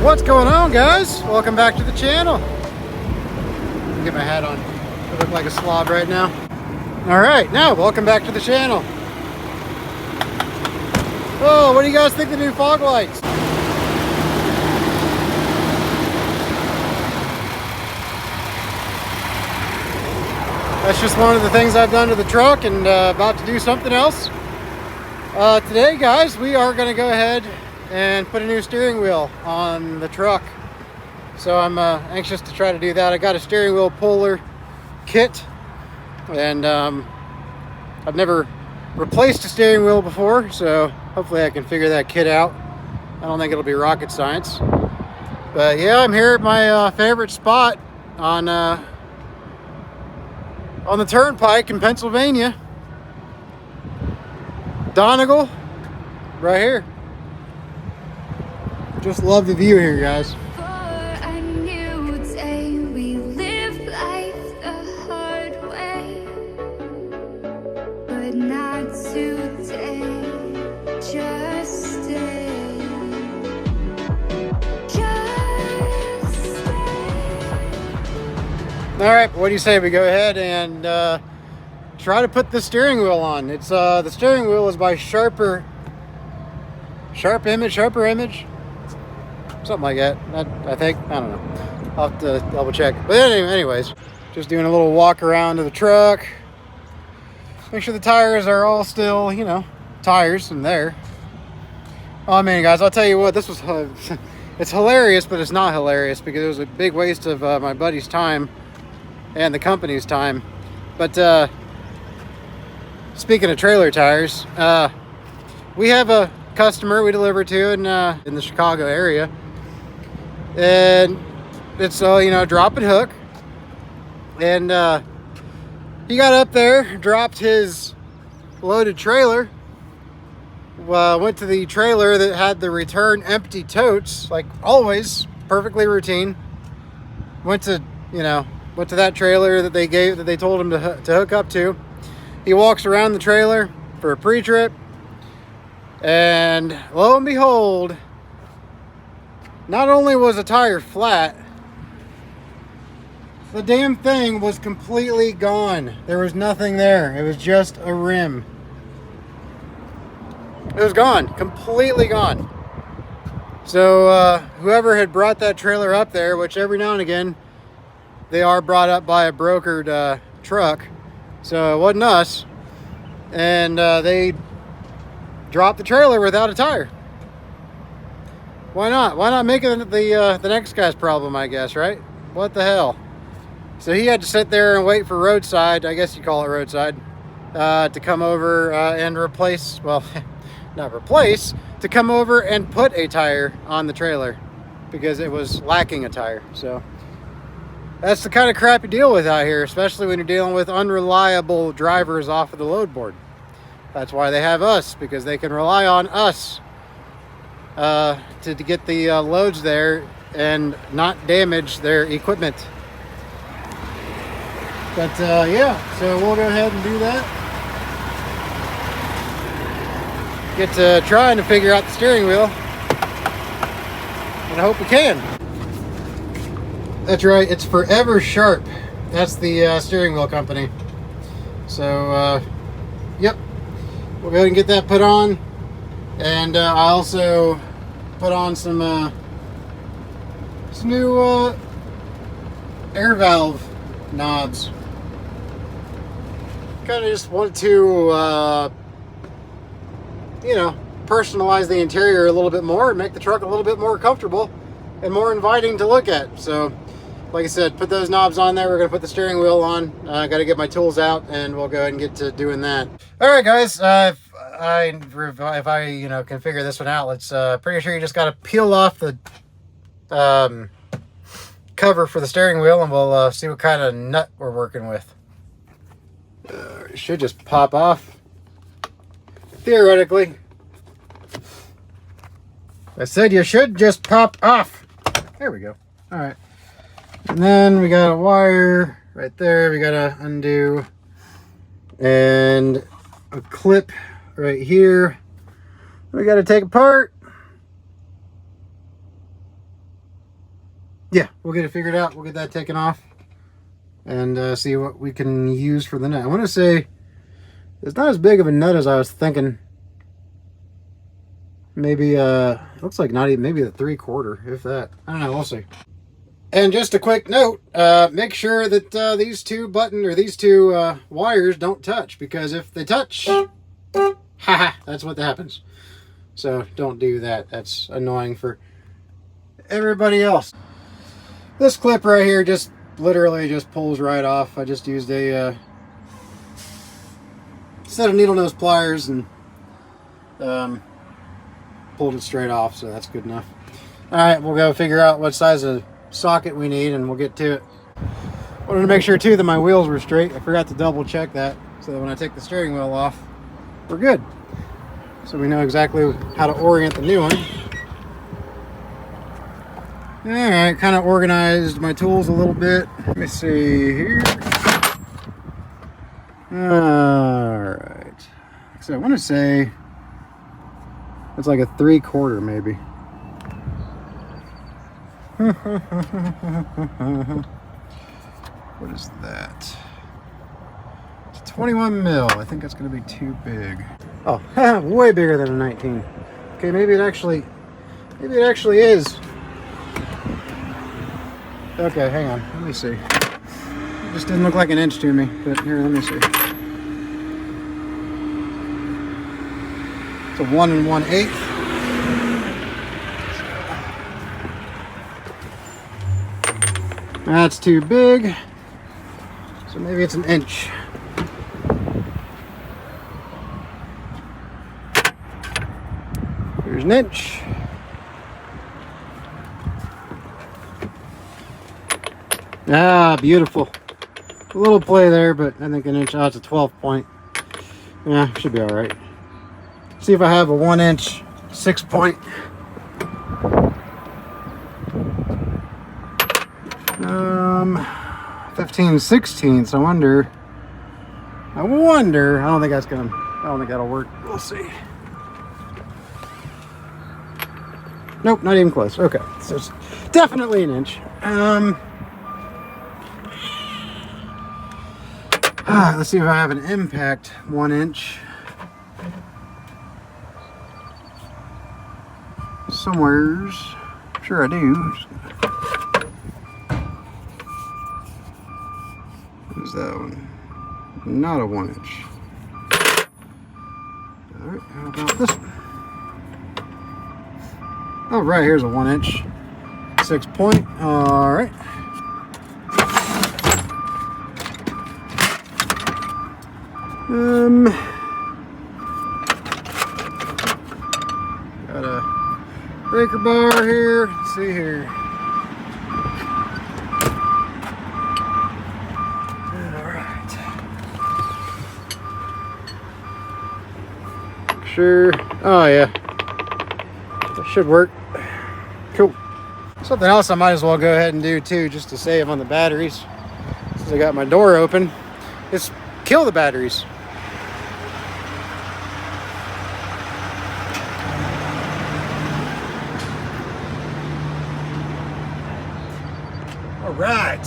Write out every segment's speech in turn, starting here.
What's going on, guys? Welcome back to the channel. Get my hat on. I look like a slob right now. All right, now welcome back to the channel. Oh, what do you guys think of the new fog lights? That's just one of the things I've done to the truck, and about to do something else. Today, guys, we are going to go ahead and put a new steering wheel on the truck. So I'm anxious to try to do that. I got a steering wheel puller kit, and I've never replaced a steering wheel before, so hopefully I can figure that kit out. I don't think it'll be rocket science. But yeah, I'm here at my favorite spot on the turnpike in Pennsylvania. Donegal, right here. Just love the view here, guys. All right, what do you say we go ahead and try to put the steering wheel on? It's the steering wheel is by Sharper Image, something like that. I think, I don't know. I'll have to double check. But anyways, just doing a little walk around to the truck. Make sure the tires are all still, you know, tires and there. Oh man, guys, I'll tell you what, this was it's hilarious, but it's not hilarious because it was a big waste of my buddy's time and the company's time. But speaking of trailer tires, we have a customer we deliver to in the Chicago area, and it's you know, drop and hook, and he got up there, dropped his loaded trailer, went to the trailer that had the return empty totes, like always, perfectly routine. Went to that trailer that they told him to hook up to. He walks around the trailer for a pre-trip, and lo and behold, not only was a tire flat, the damn thing was completely gone. There was nothing there. It was just a rim. It was gone, completely gone. So whoever had brought that trailer up there, which every now and again they are brought up by a brokered truck, so it wasn't us, and they dropped the trailer without a tire. Why not? Why not make it the next guy's problem, I guess, right? What the hell? So he had to sit there and wait for roadside, I guess you call it roadside, to come over and replace, well, not replace, to come over and put a tire on the trailer because it was lacking a tire. So that's the kind of crap you deal with out here, especially when you're dealing with unreliable drivers off of the load board. That's why they have us, because they can rely on us to get the loads there and not damage their equipment. But yeah, so we'll go ahead and do that. Get to trying to figure out the steering wheel, and I hope we can. That's right, it's Forever Sharp. That's the steering wheel company. So, yep. We'll go ahead and get that put on. And I also put on some new air valve knobs. Kind of just wanted to, you know, personalize the interior a little bit more and make the truck a little bit more comfortable and more inviting to look at. So, like I said, put those knobs on there. We're going to put the steering wheel on. I got to get my tools out, and we'll go ahead and get to doing that. All right, guys. If I you know, can figure this one out, let's pretty sure you just got to peel off the cover for the steering wheel, and we'll see what kind of nut we're working with. It should just pop off. Theoretically. I said you should just pop off. There we go. All right. And then we got a wire right there. We got to undo. And a clip right here. We got to take apart. Yeah, we'll get it figured out. We'll get that taken off. And see what we can use for the nut. I want to say it's not as big of a nut as I was thinking. Maybe looks like not even, maybe a 3/4, if that. I don't know, we'll see. And just a quick note, make sure that these two wires don't touch, because if they touch, haha, that's what happens. So don't do that. That's annoying for everybody else. This clip right here just literally just pulls right off. I just used a set of needle nose pliers and pulled it straight off, so that's good enough. All right, we'll go figure out what size of socket we need and we'll get to it. Wanted to make sure too that my wheels were straight. I forgot to double check that, so that when I take the steering wheel off, we're good. So we know exactly how to orient the new one. All right, kind of organized my tools a little bit. Let me see here. All right. So I want to say it's like a 3/4 maybe. What is that? It's 21 mil. I think that's going to be too big. Oh, way bigger than a 19. Okay, maybe it actually is. Okay, hang on. Let me see. It just didn't look like an inch to me, but here, let me see. It's a 1 1/8. That's too big. So maybe it's an inch. Here's an inch. Ah, beautiful. A little play there, but I think an inch. Oh, it's a 12 point. Yeah, should be all right. See if I have a 1 inch 6 point. 15/16. I wonder. I don't think that'll work. We'll see. Nope, not even close. Okay, so it's definitely an inch. Let's see if I have an impact 1 inch. Somewheres. Sure I do. What is that one? Not a 1 inch. Alright, how about this one? Oh, right, here's a 1 inch 6 point. Alright. Got a breaker bar here. Let's see here. Alright. Sure. Oh yeah. That should work. Cool. Something else I might as well go ahead and do too, just to save on the batteries. Since I got my door open, is kill the batteries. All right.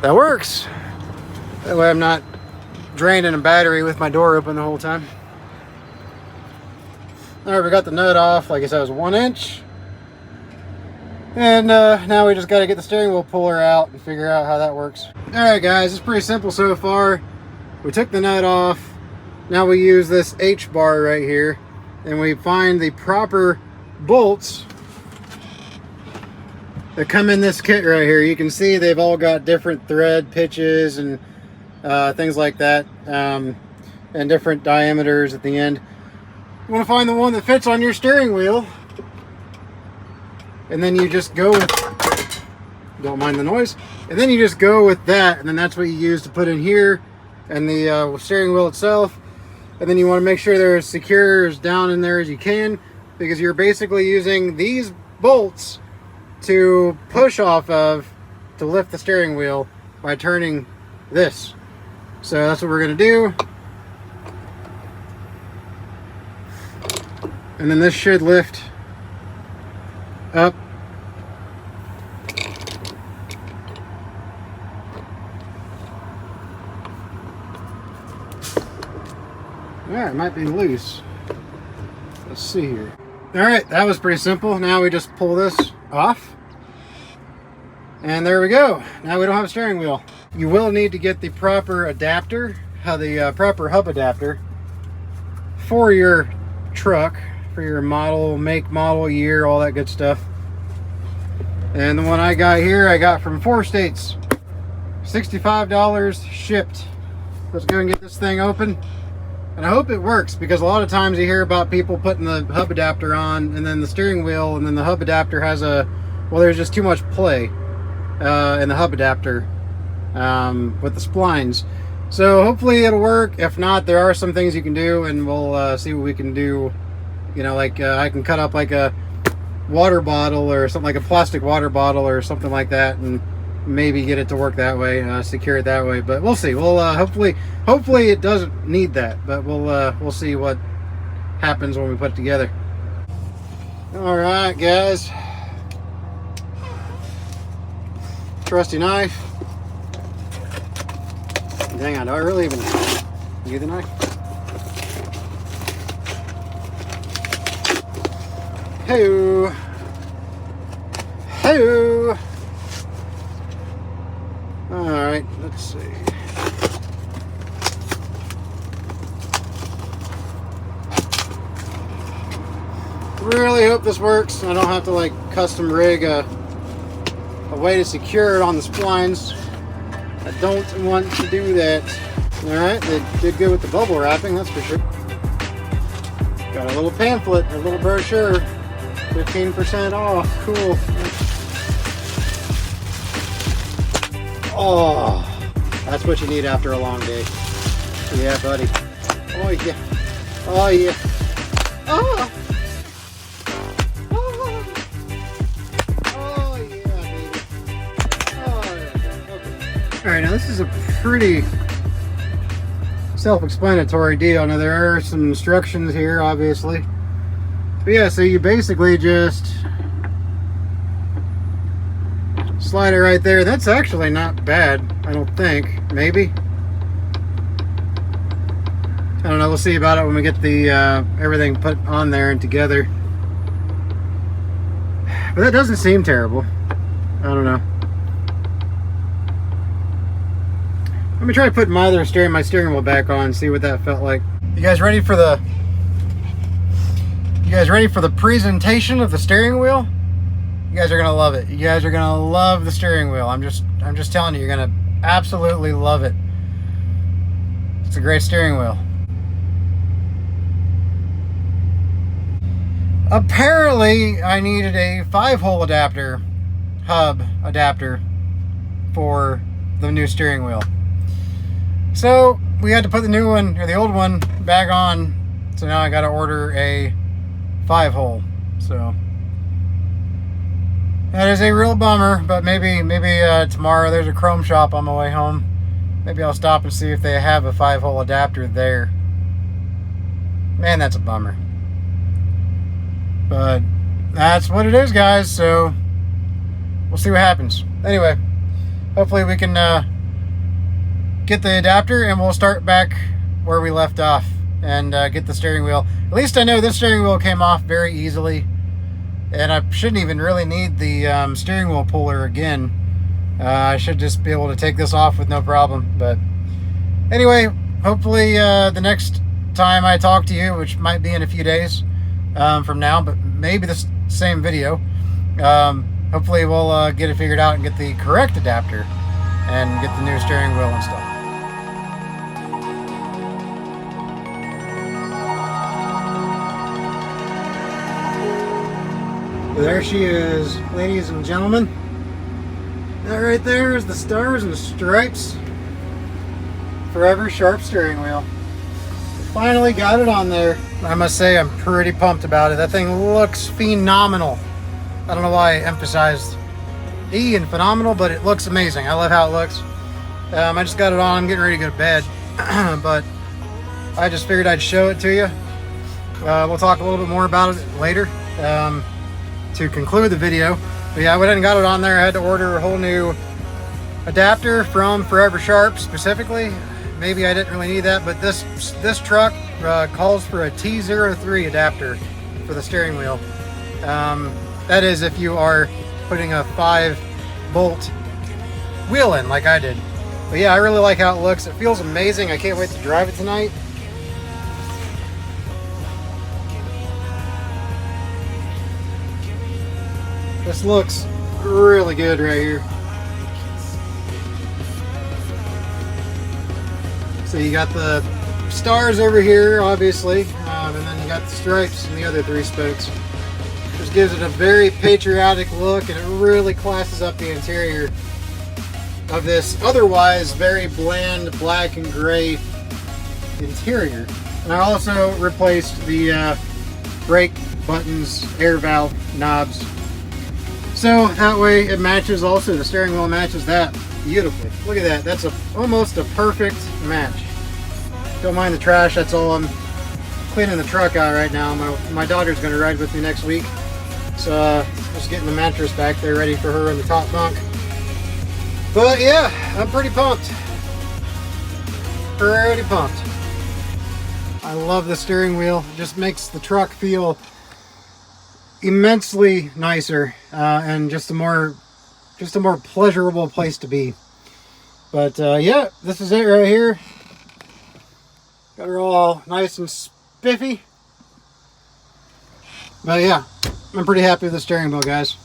That works. That way I'm not draining a battery with my door open the whole time. All right, we got the nut off. Like I said, it was 1 inch. And now we just got to get the steering wheel puller out and figure out how that works. All right, guys, it's pretty simple so far. We took the nut off. Now we use this H bar right here, and we find the proper bolts that come in this kit right here. You can see they've all got different thread pitches and things like that, and different diameters at the end. You want to find the one that fits on your steering wheel, and then you just go with, don't mind the noise, and then you just go with that, and then that's what you use to put in here, and the steering wheel itself. And then you want to make sure they're as secure as down in there as you can, because you're basically using these bolts to push off of to lift the steering wheel by turning this. So that's what we're going to do. And then this should lift up. Alright, it might be loose. Let's see here. Alright, that was pretty simple. Now we just pull this off. And there we go. Now we don't have a steering wheel. You will need to get the proper adapter, the proper hub adapter for your truck, for your model, make, model, year, all that good stuff. And the one I got here, I got from 4 states. $65 shipped. Let's go and get this thing open. And I hope it works, because a lot of times you hear about people putting the hub adapter on and then the steering wheel, and then the hub adapter has well, there's just too much play in the hub adapter with the splines. So hopefully it'll work. If not, there are some things you can do, and we'll see what we can do. You know, like I can cut up like a water bottle or something, like a plastic water bottle or something like that, and maybe get it to work that way, secure it that way. But we'll see. We'll hopefully it doesn't need that, but we'll see what happens when we put it together. All right, guys. Trusty knife. Dang on, do I really even need the knife? Hey-oo. Hey-oo. All right, let's see. Really hope this works. I don't have to like custom rig a way to secure it on the splines. I don't want to do that. All right, they did good with the bubble wrapping, that's for sure. Got a little pamphlet, a little brochure, 15% off. Cool. Oh, that's what you need after a long day. Yeah, buddy. Oh yeah. Oh yeah. Oh. Alright, now this is a pretty self-explanatory deal. Now there are some instructions here, obviously. But yeah, so you basically just slide it right there. That's actually not bad, I don't think. Maybe. I don't know, we'll see about it when we get the everything put on there and together. But that doesn't seem terrible. I don't know. Let me try to put my steering wheel back on, see what that felt like. You guys ready for the presentation of the steering wheel? You guys are gonna love it. You guys are gonna love the steering wheel. I'm just telling you, you're gonna absolutely love it. It's a great steering wheel. Apparently, I needed a 5-hole adapter, hub adapter, for the new steering wheel. So we had to put the new one, or the old one, back on. So now I got to order a 5-hole. So that is a real bummer. But maybe tomorrow there's a chrome shop on my way home. Maybe I'll stop and see if they have a 5-hole adapter there. Man, that's a bummer. But that's what it is, guys. So we'll see what happens. Anyway, hopefully we can get the adapter and we'll start back where we left off and get the steering wheel. At least I know this steering wheel came off very easily, and I shouldn't even really need the steering wheel puller again. I should just be able to take this off with no problem. But anyway, hopefully the next time I talk to you, which might be in a few days from now, but maybe the same video, hopefully we'll get it figured out and get the correct adapter and get the new steering wheel installed. There she is, ladies and gentlemen. That right there is the stars and the stripes Forever Sharp steering wheel. Finally got it on there. I must say I'm pretty pumped about it. That thing looks phenomenal. I don't know why I emphasized E and phenomenal, but it looks amazing. I love how it looks. I just got it on. I'm getting ready to go to bed, but I just figured I'd show it to you. We'll talk a little bit more about it later to conclude the video. But yeah, I went ahead and got it on there. I had to order a whole new adapter from Forever Sharp specifically. Maybe I didn't really need that, but this truck calls for a T03 adapter for the steering wheel. That is if you are putting a 5-bolt wheel in like I did. But yeah, I really like how it looks. It feels amazing. I can't wait to drive it tonight. This looks really good right here. So you got the stars over here, obviously, and then you got the stripes and the other 3 spokes. Just gives it a very patriotic look, and it really classes up the interior of this otherwise very bland black and gray interior. And I also replaced the brake buttons, air valve knobs, so that way it matches. Also the steering wheel matches that beautifully. Look at that. That's almost a perfect match. Don't mind the trash. That's all. I'm cleaning the truck out right now. My daughter's going to ride with me next week, so just getting the mattress back there ready for her in the top bunk. But yeah, I'm pretty pumped. Pretty pumped. I love the steering wheel. It just makes the truck feel immensely nicer and just a more pleasurable place to be. But yeah, this is it right here. Got her all nice and spiffy. But yeah, I'm pretty happy with the steering wheel, guys.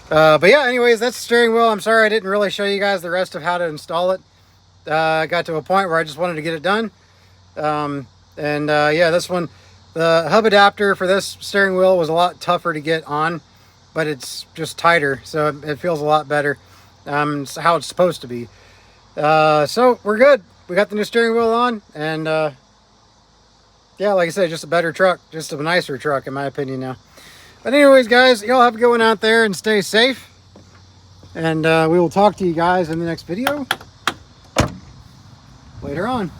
But yeah, anyways, that's the steering wheel. I'm sorry I didn't really show you guys the rest of how to install it. I got to a point where I just wanted to get it done. Yeah, this one, the hub adapter for this steering wheel was a lot tougher to get on, but it's just tighter, so it feels a lot better. It's how it's supposed to be. So we're good. We got the new steering wheel on, and yeah, like I said, just a better truck, just a nicer truck in my opinion now. But anyways, guys, y'all have a good one out there and stay safe. And we will talk to you guys in the next video later on.